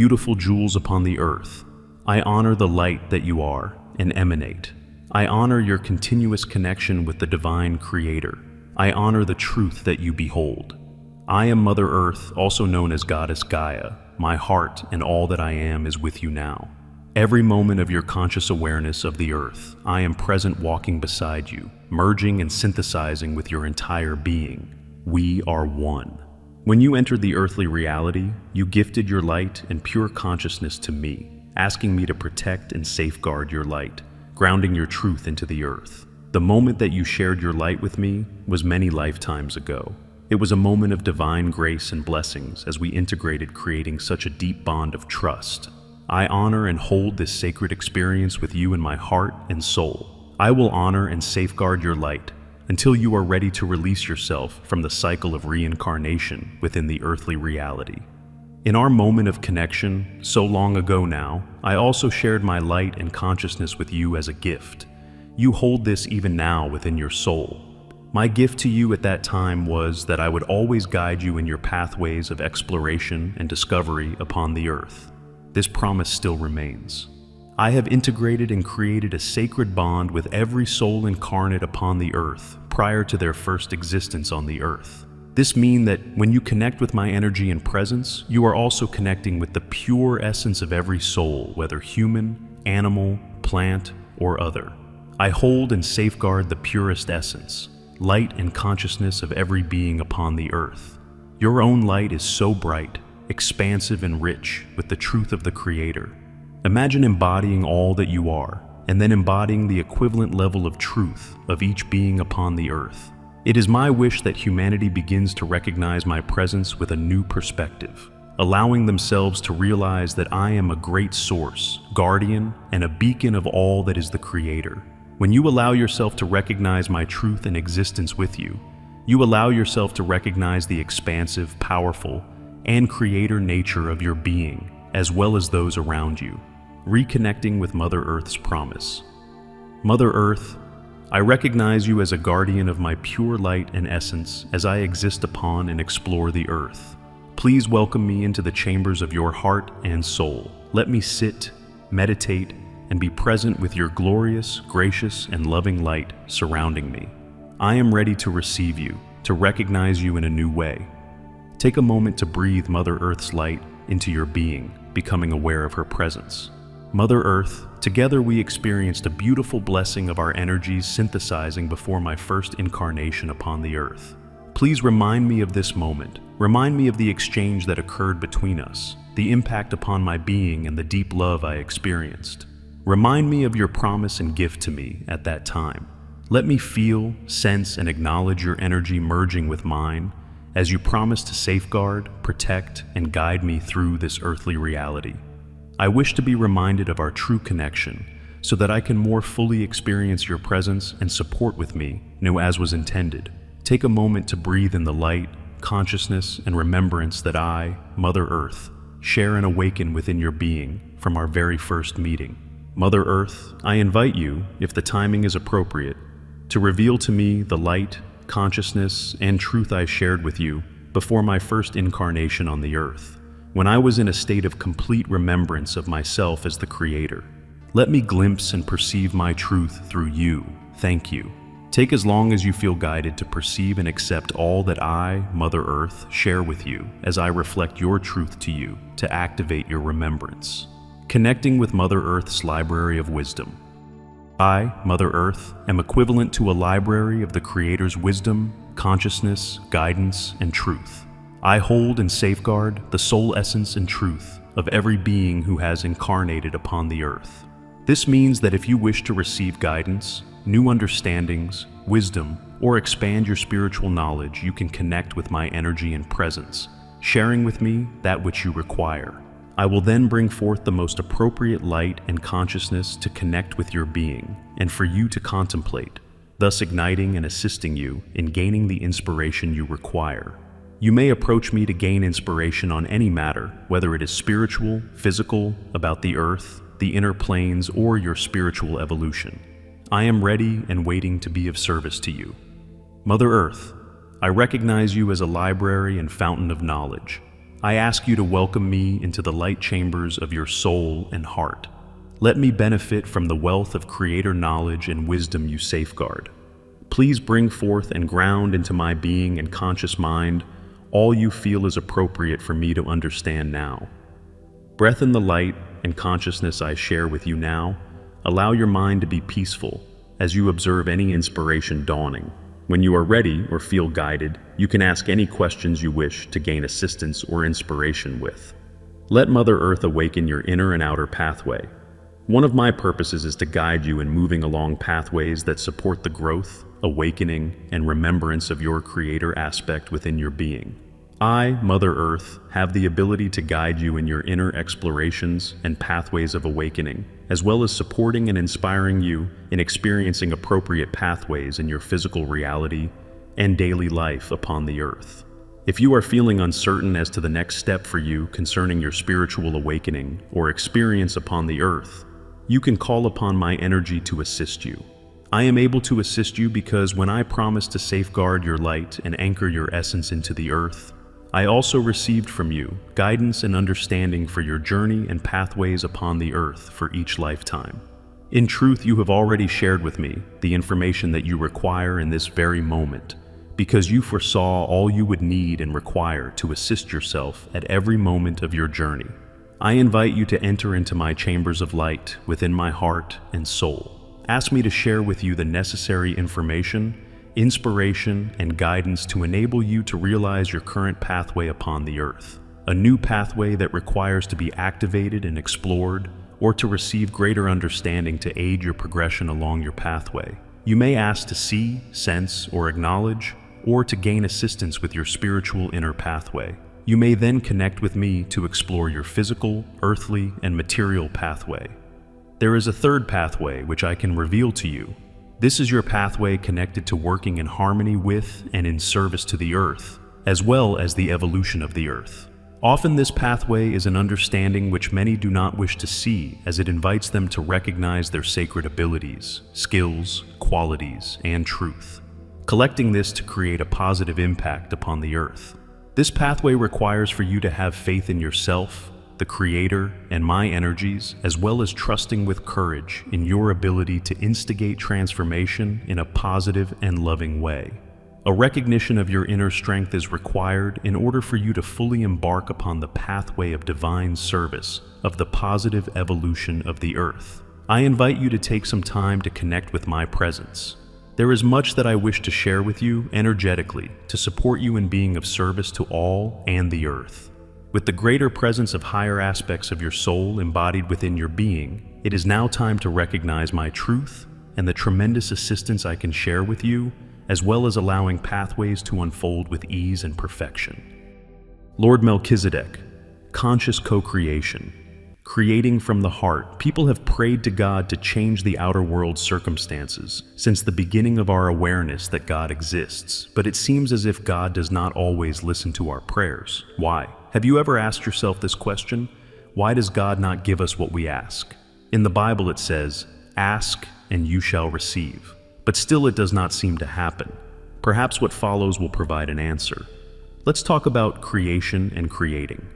beautiful jewels upon the earth. I honor the light that you are and emanate. I honor your continuous connection with the divine creator. I honor the truth that you behold. I am Mother Earth, also known as Goddess Gaia. My heart and all that I am is with you now. Every moment of your conscious awareness of the earth, I am present walking beside you, merging and synthesizing with your entire being. We are one. When you entered the earthly reality, you gifted your light and pure consciousness to me, asking me to protect and safeguard your light, grounding your truth into the earth. The moment that you shared your light with me was many lifetimes ago. It was a moment of divine grace and blessings as we integrated, creating such a deep bond of trust. I honor and hold this sacred experience with you in my heart and soul. I will honor and safeguard your light until you are ready to release yourself from the cycle of reincarnation within the earthly reality. In our moment of connection, so long ago now, I also shared my light and consciousness with you as a gift. You hold this even now within your soul. My gift to you at that time was that I would always guide you in your pathways of exploration and discovery upon the earth. This promise still remains. I have integrated and created a sacred bond with every soul incarnate upon the earth prior to their first existence on the earth. This means that when you connect with my energy and presence, you are also connecting with the pure essence of every soul, whether human, animal, plant, or other. I hold and safeguard the purest essence, light and consciousness of every being upon the earth. Your own light is so bright, expansive and rich with the truth of the Creator. Imagine embodying all that you are, and then embodying the equivalent level of truth of each being upon the earth. It is my wish that humanity begins to recognize my presence with a new perspective, allowing themselves to realize that I am a great source, guardian, and a beacon of all that is the Creator. When you allow yourself to recognize my truth and existence with you, you allow yourself to recognize the expansive, powerful, and creator nature of your being, as well as those around you, reconnecting with Mother Earth's promise. Mother Earth, I recognize you as a guardian of my pure light and essence as I exist upon and explore the earth. Please welcome me into the chambers of your heart and soul. Let me sit, meditate, and be present with your glorious, gracious, and loving light surrounding me. I am ready to receive you, to recognize you in a new way. Take a moment to breathe Mother Earth's light into your being, becoming aware of her presence. Mother Earth, together we experienced a beautiful blessing of our energies synthesizing before my first incarnation upon the earth. Please remind me of this moment. Remind me of the exchange that occurred between us, the impact upon my being, and the deep love I experienced. Remind me of your promise and gift to me at that time. Let me feel, sense, and acknowledge your energy merging with mine as you promise to safeguard, protect, and guide me through this earthly reality. I wish to be reminded of our true connection so that I can more fully experience your presence and support with me, as was intended. Take a moment to breathe in the light, consciousness, and remembrance that I, Mother Earth, share and awaken within your being from our very first meeting. Mother Earth, I invite you, if the timing is appropriate, to reveal to me the light, consciousness, and truth I shared with you before my first incarnation on the earth, when I was in a state of complete remembrance of myself as the Creator. Let me glimpse and perceive my truth through you. Thank you. Take as long as you feel guided to perceive and accept all that I, Mother Earth, share with you as I reflect your truth to you to activate your remembrance. Connecting with Mother Earth's library of wisdom. I, Mother Earth, am equivalent to a library of the Creator's wisdom, consciousness, guidance, and truth. I hold and safeguard the soul essence and truth of every being who has incarnated upon the earth. This means that if you wish to receive guidance, new understandings, wisdom, or expand your spiritual knowledge, you can connect with my energy and presence, sharing with me that which you require. I will then bring forth the most appropriate light and consciousness to connect with your being and for you to contemplate, thus igniting and assisting you in gaining the inspiration you require. You may approach me to gain inspiration on any matter, whether it is spiritual, physical, about the earth, the inner planes, or your spiritual evolution. I am ready and waiting to be of service to you. Mother Earth, I recognize you as a library and fountain of knowledge. I ask you to welcome me into the light chambers of your soul and heart. Let me benefit from the wealth of Creator knowledge and wisdom you safeguard. Please bring forth and ground into my being and conscious mind all you feel is appropriate for me to understand now. Breath in the light and consciousness I share with you now, allow your mind to be peaceful as you observe any inspiration dawning. When you are ready or feel guided, you can ask any questions you wish to gain assistance or inspiration with. Let Mother Earth awaken your inner and outer pathway. One of my purposes is to guide you in moving along pathways that support the growth, awakening, and remembrance of your Creator aspect within your being. I, Mother Earth, have the ability to guide you in your inner explorations and pathways of awakening, as well as supporting and inspiring you in experiencing appropriate pathways in your physical reality and daily life upon the earth. If you are feeling uncertain as to the next step for you concerning your spiritual awakening or experience upon the earth, you can call upon my energy to assist you. I am able to assist you because when I promise to safeguard your light and anchor your essence into the earth, I also received from you guidance and understanding for your journey and pathways upon the earth for each lifetime. In truth, you have already shared with me the information that you require in this very moment, because you foresaw all you would need and require to assist yourself at every moment of your journey. I invite you to enter into my chambers of light within my heart and soul. Ask me to share with you the necessary information, inspiration, and guidance to enable you to realize your current pathway upon the earth. A new pathway that requires to be activated and explored, or to receive greater understanding to aid your progression along your pathway. You may ask to see, sense, or acknowledge, or to gain assistance with your spiritual inner pathway. You may then connect with me to explore your physical, earthly, and material pathway. There is a third pathway which I can reveal to you. This is your pathway connected to working in harmony with and in service to the earth, as well as the evolution of the earth. Often this pathway is an understanding which many do not wish to see, as it invites them to recognize their sacred abilities, skills, qualities, and truth, collecting this to create a positive impact upon the earth. This pathway requires for you to have faith in yourself, the Creator, and my energies, as well as trusting with courage in your ability to instigate transformation in a positive and loving way. A recognition of your inner strength is required in order for you to fully embark upon the pathway of divine service of the positive evolution of the earth. I invite you to take some time to connect with my presence. There is much that I wish to share with you energetically to support you in being of service to all and the earth. With the greater presence of higher aspects of your soul embodied within your being, it is now time to recognize my truth and the tremendous assistance I can share with you, as well as allowing pathways to unfold with ease and perfection. Lord Melchizedek, conscious co-creation. Creating from the heart, people have prayed to God to change the outer world circumstances since the beginning of our awareness that God exists, but it seems as if God does not always listen to our prayers. Why? Have you ever asked yourself this question? Why does God not give us what we ask? In the Bible it says, "Ask and you shall receive." But still it does not seem to happen. Perhaps what follows will provide an answer. Let's talk about creation and creating.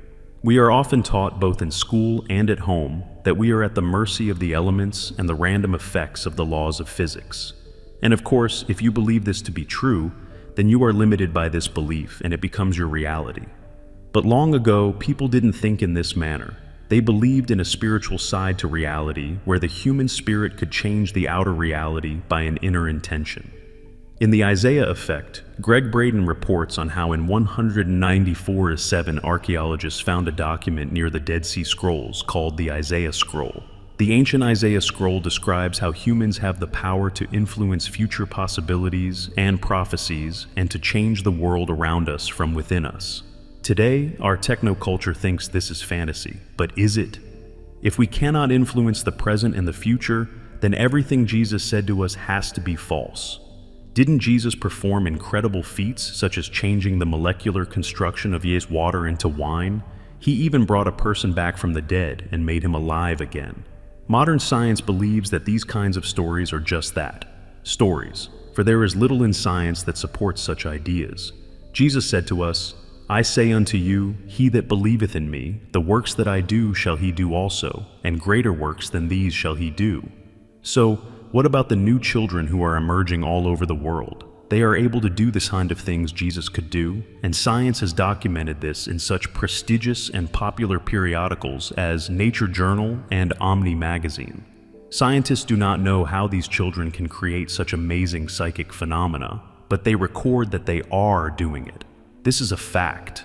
We are often taught both in school and at home that we are at the mercy of the elements and the random effects of the laws of physics. And of course, if you believe this to be true, then you are limited by this belief and it becomes your reality. But long ago, people didn't think in this manner. They believed in a spiritual side to reality where the human spirit could change the outer reality by an inner intention. In the Isaiah Effect, Greg Braden reports on how in 194-7 archaeologists found a document near the Dead Sea Scrolls called the Isaiah Scroll. The ancient Isaiah Scroll describes how humans have the power to influence future possibilities and prophecies and to change the world around us from within us. Today, our technoculture thinks this is fantasy, but is it? If we cannot influence the present and the future, then everything Jesus said to us has to be false. Didn't Jesus perform incredible feats such as changing the molecular construction of water into wine? He even brought a person back from the dead and made him alive again. Modern science believes that these kinds of stories are just that, stories, for there is little in science that supports such ideas. Jesus said to us, I say unto you, he that believeth in me, the works that I do shall he do also, and greater works than these shall he do. So, what about the new children who are emerging all over the world? They are able to do the kind of things Jesus could do, and science has documented this in such prestigious and popular periodicals as Nature Journal and Omni Magazine. Scientists do not know how these children can create such amazing psychic phenomena, but they record that they are doing it. This is a fact.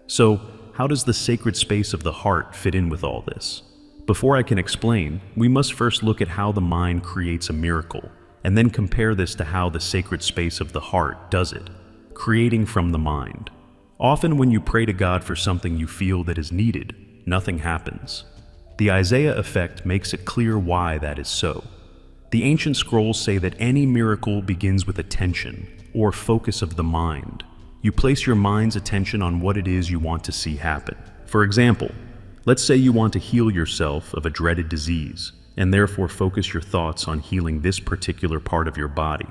So, how does the sacred space of the heart fit in with all this? Before I can explain, we must first look at how the mind creates a miracle, and then compare this to how the sacred space of the heart does it, creating from the mind. Often when you pray to God for something you feel that is needed, nothing happens. The Isaiah effect makes it clear why that is so. The ancient scrolls say that any miracle begins with attention, or focus of the mind. You place your mind's attention on what it is you want to see happen. For example, let's say you want to heal yourself of a dreaded disease, and therefore focus your thoughts on healing this particular part of your body.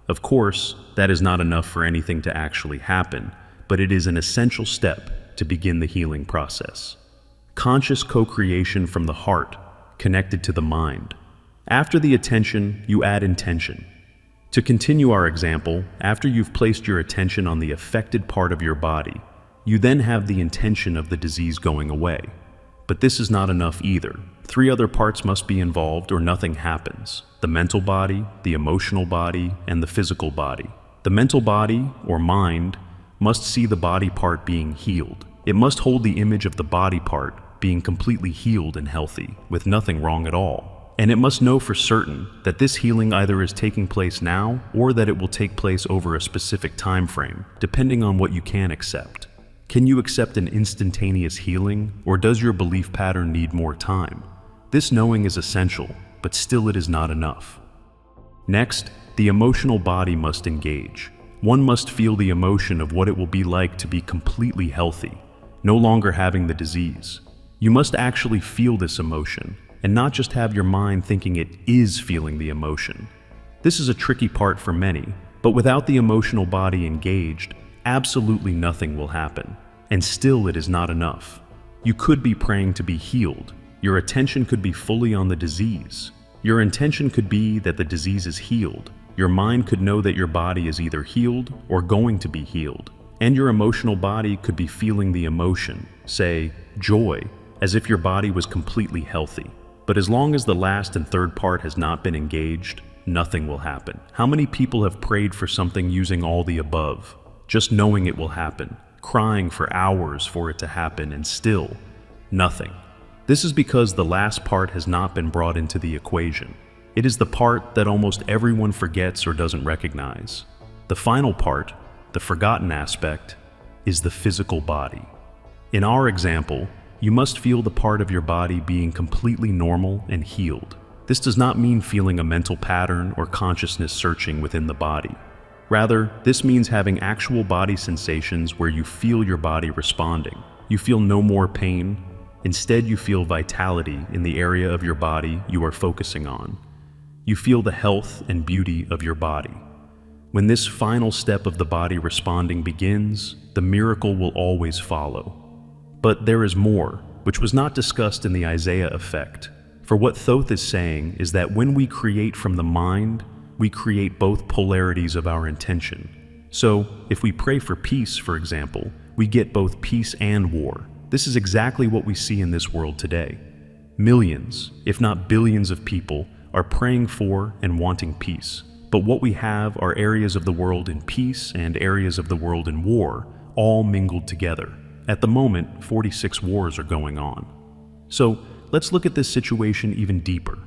Of course, that is not enough for anything to actually happen, but it is an essential step to begin the healing process. Conscious co-creation from the heart, connected to the mind. After the attention, you add intention. To continue our example, after you've placed your attention on the affected part of your body, you then have the intention of the disease going away. But this is not enough either. 3 other parts must be involved or nothing happens: the mental body, the emotional body, and the physical body. The mental body, or mind, must see the body part being healed. It must hold the image of the body part being completely healed and healthy, with nothing wrong at all. And it must know for certain that this healing either is taking place now or that it will take place over a specific time frame, depending on what you can accept. Can you accept an instantaneous healing, or does your belief pattern need more time? This knowing is essential, but still it is not enough. Next, the emotional body must engage. One must feel the emotion of what it will be like to be completely healthy, no longer having the disease. You must actually feel this emotion, and not just have your mind thinking it is feeling the emotion. This is a tricky part for many, but without the emotional body engaged, absolutely nothing will happen, and still it is not enough. You could be praying to be healed. Your attention could be fully on the disease. Your intention could be that the disease is healed. Your mind could know that your body is either healed or going to be healed. And your emotional body could be feeling the emotion, say, joy, as if your body was completely healthy. But as long as the last and third part has not been engaged, nothing will happen. How many people have prayed for something using all the above, just knowing it will happen, crying for hours for it to happen, and still, nothing? This is because the last part has not been brought into the equation. It is the part that almost everyone forgets or doesn't recognize. The final part, the forgotten aspect, is the physical body. In our example, you must feel the part of your body being completely normal and healed. This does not mean feeling a mental pattern or consciousness searching within the body. Rather, this means having actual body sensations where you feel your body responding. You feel no more pain. Instead, you feel vitality in the area of your body you are focusing on. You feel the health and beauty of your body. When this final step of the body responding begins, the miracle will always follow. But there is more, which was not discussed in the Isaiah effect. For what Thoth is saying is that when we create from the mind, we create both polarities of our intention. So, if we pray for peace, for example, we get both peace and war. This is exactly what we see in this world today. Millions, if not billions of people are praying for and wanting peace. But what we have are areas of the world in peace and areas of the world in war, all mingled together. At the moment, 46 wars are going on. So, let's look at this situation even deeper.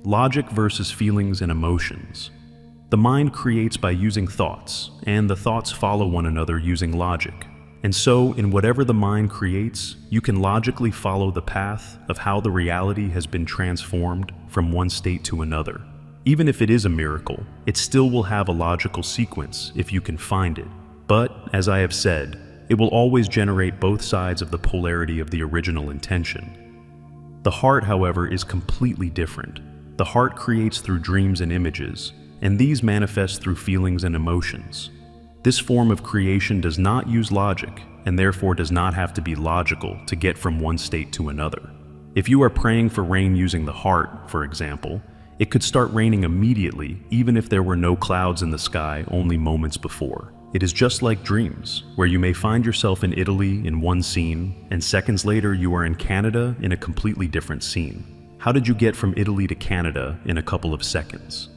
Logic versus feelings and emotions. The mind creates by using thoughts, and the thoughts follow one another using logic. And so, in whatever the mind creates, you can logically follow the path of how the reality has been transformed from one state to another. Even if it is a miracle, it still will have a logical sequence if you can find it. But, as I have said, it will always generate both sides of the polarity of the original intention. The heart, however, is completely different. The heart creates through dreams and images, and these manifest through feelings and emotions. This form of creation does not use logic, and therefore does not have to be logical to get from one state to another. If you are praying for rain using the heart, for example, it could start raining immediately, even if there were no clouds in the sky only moments before. It is just like dreams, where you may find yourself in Italy in one scene, and seconds later you are in Canada in a completely different scene. How did you get from Italy to Canada in a couple of seconds?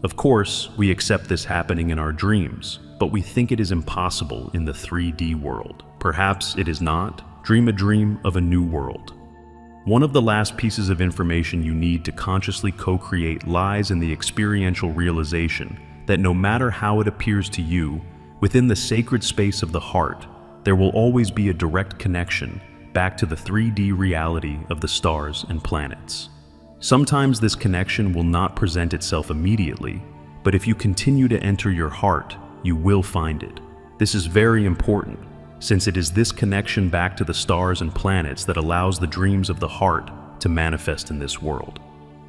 Of course, we accept this happening in our dreams, but we think it is impossible in the 3D world. Perhaps it is not. Dream a dream of a new world. One of the last pieces of information you need to consciously co-create lies in the experiential realization that no matter how it appears to you, within the sacred space of the heart, there will always be a direct connection back to the 3D reality of the stars and planets. Sometimes this connection will not present itself immediately, but if you continue to enter your heart, you will find it. This is very important, since it is this connection back to the stars and planets that allows the dreams of the heart to manifest in this world.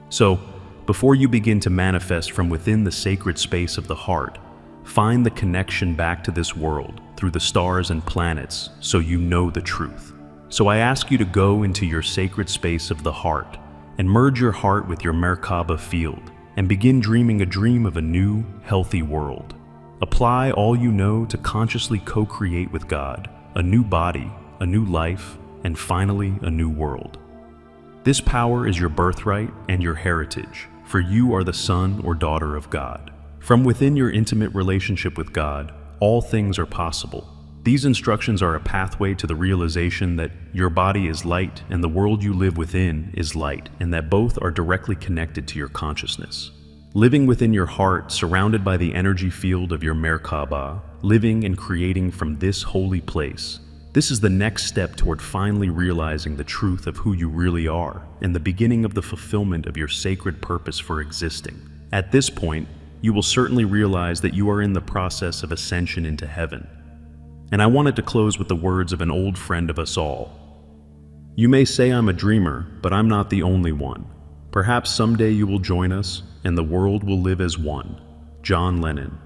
So, before you begin to manifest from within the sacred space of the heart, find the connection back to this world through the stars and planets so you know the truth. So I ask you to go into your sacred space of the heart and merge your heart with your Merkaba field and begin dreaming a dream of a new, healthy world. Apply all you know to consciously co-create with God, a new body, a new life, and finally a new world. This power is your birthright and your heritage, for you are the son or daughter of God. From within your intimate relationship with God, all things are possible. These instructions are a pathway to the realization that your body is light and the world you live within is light, and that both are directly connected to your consciousness. Living within your heart, surrounded by the energy field of your Merkaba, living and creating from this holy place, this is the next step toward finally realizing the truth of who you really are and the beginning of the fulfillment of your sacred purpose for existing. At this point, you will certainly realize that you are in the process of ascension into heaven. And I wanted to close with the words of an old friend of us all. You may say I'm a dreamer, but I'm not the only one. Perhaps someday you will join us, and the world will live as one. John Lennon.